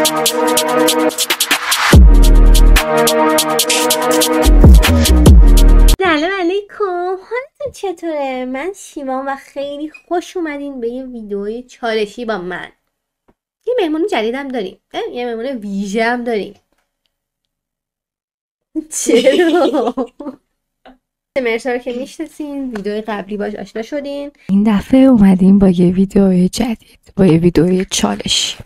سلام علیکم، حالتون چطوره؟ من شیوام و خیلی خوش اومدین به یه ویدیوی چالشی با من. یه مهمون جدیدم داریم، یه مهمون ویژه هم داریم. چرا؟ مرسا رو که میشناسین، ویدیوی قبلی باش آشنا شدین. این دفعه اومدیم با یه ویدیوی جدید، با یه ویدیوی چالشی.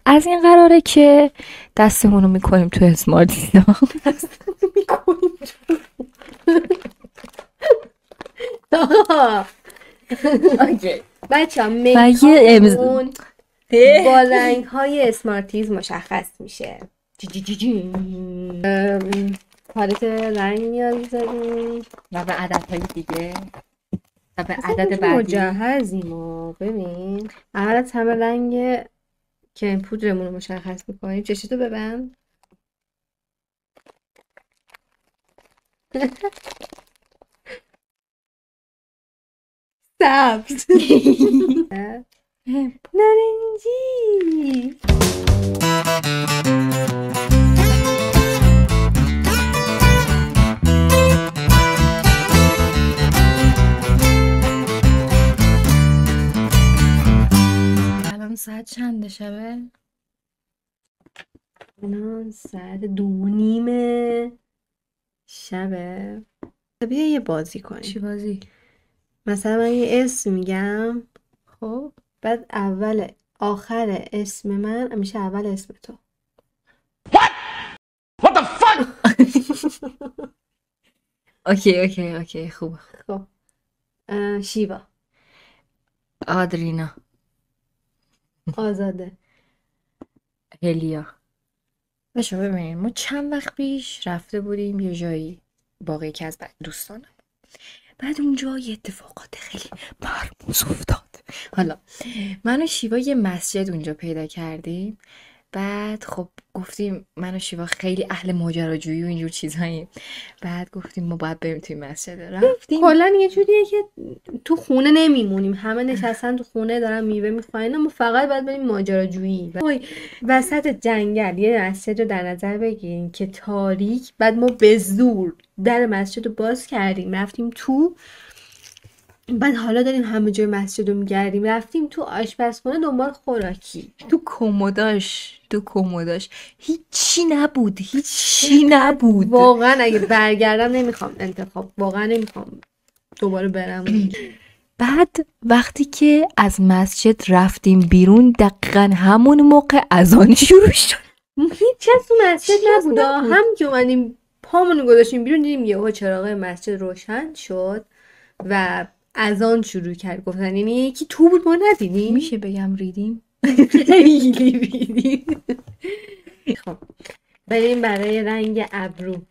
از این قراره که دستمون رو میکنیم تو اسمارت دیزا. اوکی بچه ها، میکاپمون با رنگ های اسمارتیز مشخص میشه. پالت رنگ نیاز داریم و به عددهای دیگه و به عدد بعدی مجهزیم. و ببین اول از همه رنگ که پودرمون رو مشخص میکنیم. چشتو ببند. سبز. نارنجی. الان ساعت چنده شبه؟ الان ساعت 2:30 شبه. بیا یه بازی کنیم. چی بازی؟ مثلا من یه اسم میگم، خب بعد آخر اسم من میشه اول اسم تو. What the fuck؟ اوکی خوب. خب شیوا. آدرینا. آزاده. هلیا. بچه ببینید، ما چند وقت پیش رفته بودیم یه جایی با یکی از دوستانم. بعد اونجا یه اتفاقات خیلی مرموز افتاد. حالا من و شیوا یه مسجد اونجا پیدا کردیم. بعد خب گفتیم من و شیوا خیلی اهل ماجراجویی و اینجور چیزهاییم. بعد گفتیم ما باید بریم توی مسجد. رفتیم. کلا یه جوریه که تو خونه نمیمونیم، همه نشستن تو خونه دارن میوه میخواین، ما فقط باید بریم ماجراجویی. وسط جنگل یه مسجد رو در نظر بگیریم که تاریک. بعد ما به زور در مسجد رو باز کردیم، رفتیم تو. بعد حالا داریم همه جای مسجد رو میگردیم. رفتیم تو آشپزخونه دنبال خوراکی. تو کمداش هیچی نبود. واقعا اگه برگردم نمیخوام انتخاب، واقعا نمیخوام دوباره برم. بعد وقتی که از مسجد رفتیم بیرون، دقیقا همون موقع اذان شروع شد. هیچ کس تو مسجد نبود. هم که اومدیم پامونو گذاشتیم بیرون، دیدیم یهو چراغ مسجد روشن شد و اذان شروع کرد گفتن. یعنی یکی تو بود، ما ندیدیم. میشه بگم ریدیم؟ خیلی ریدیم. خب بریم برای رنگ ابرو.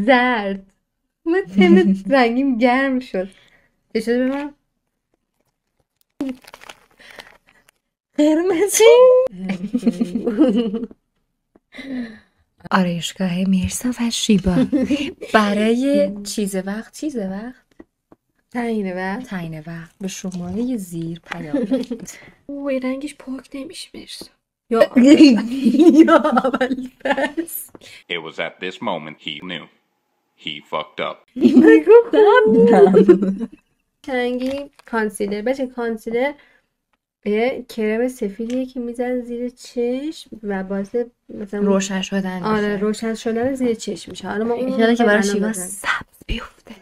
زرد. من تم رنگیم گرم شد. اجازه به من. قرمزی. آرایشگاه میرسا و شیبا برای تعیین وقت به شماره زیر پیام بدید. اوه رنگش پاک نمیشه. مرسا یا اول پس. It was at this moment he knew. He fucked up. رنگی کانسیلر. بچه کانسیلر یه کرم سفیدیه که میزن زیر چشم و باعث مثلا روشن شدن. آره روشن شدن زیر چشم میشه. حالا ما اون که برای شیوا سبز بیفته.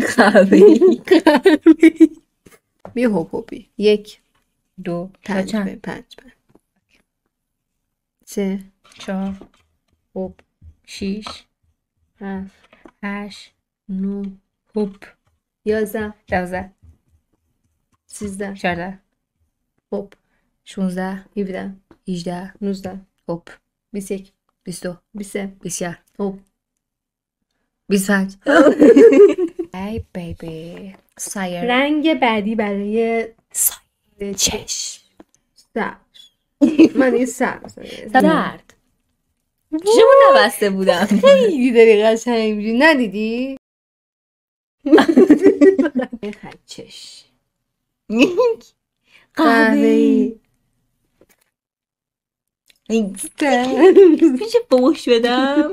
خبی بیا هوپی. 1 2 5 5 3 4 هوپ 6 7 8 9 هوپ 11 12 13 14 هوپ 16 17 18 19 هوپ 21 22 23 24 هوپ 25. ای بیبی. سایر. رنگ بعدی برای سایر چشم. سبز. من این سبز زرد. چشمو نبسته بودم. خیلی داری قشنگ می‌بینی. ندیدی؟ خدچش قهوه‌ای. میشه فوش بدم؟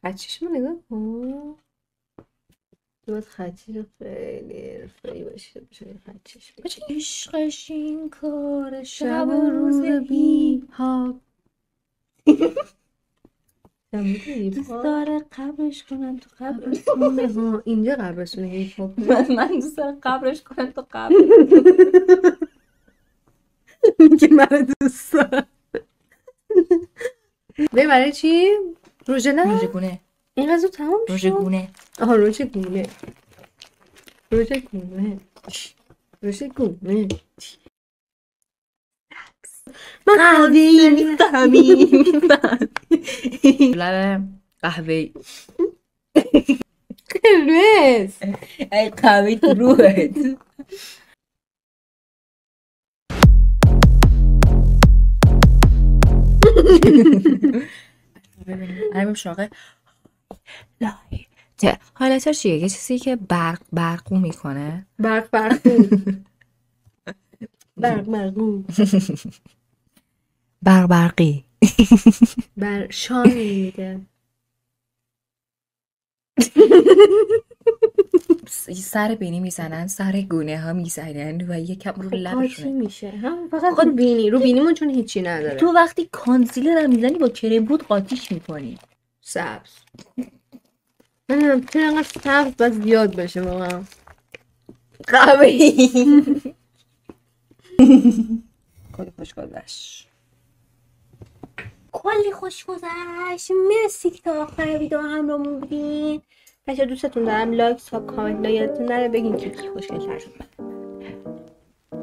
خدچش رو نگاه کن. باید خدچش خیلی حرفه‌ای باشه خدچش بشه. عشقش این کار شب و روز بی ها دوست داره قبرش کنم تو قبرستونه. ها اینجا قبرستونه هیپ هاپ. من دوست دارم قبرش کنم تو قبر. میگه من دوست دارم. برای چی؟ روژه نه؟ روژه گونه. این غذا تمام شد. روژه گونه. آها روژه گونه. روژه گونه. روژه گونه. من قهوه‌ای میفهمی. لبه قهوه‌ای. قرمز. ای قهوه‌ای تو روحت. ببینیم الان شاقه لایت. حالتش چیه؟ یه چیزی که برقو میکنه. برقو برقی. بر شان میده. سر بینی میزنن، سر گونه ها میزنن و یکم رو لبشونه میشه. هم فقط رو بینی. رو بینیمون چون هیچی نداره. تو وقتی کانسیلر هم میزنی با کرم بود قاطیش میکنی. سبز. من چون انقدر سبز باید زیاد باشه واقعا. قهوه‌ای. کلی خوش گذشت. کلی خوش گذشت. مرسی که تا آخر ویدیو همراهمون بودین. بچه‌ها دوستتون دارم. لایک، ساب، کامنت یادتون نره بگین که کی خوشگل‌تر شد.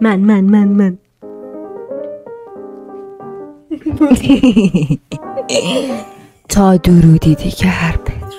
من تا درودی دیگر بدرود.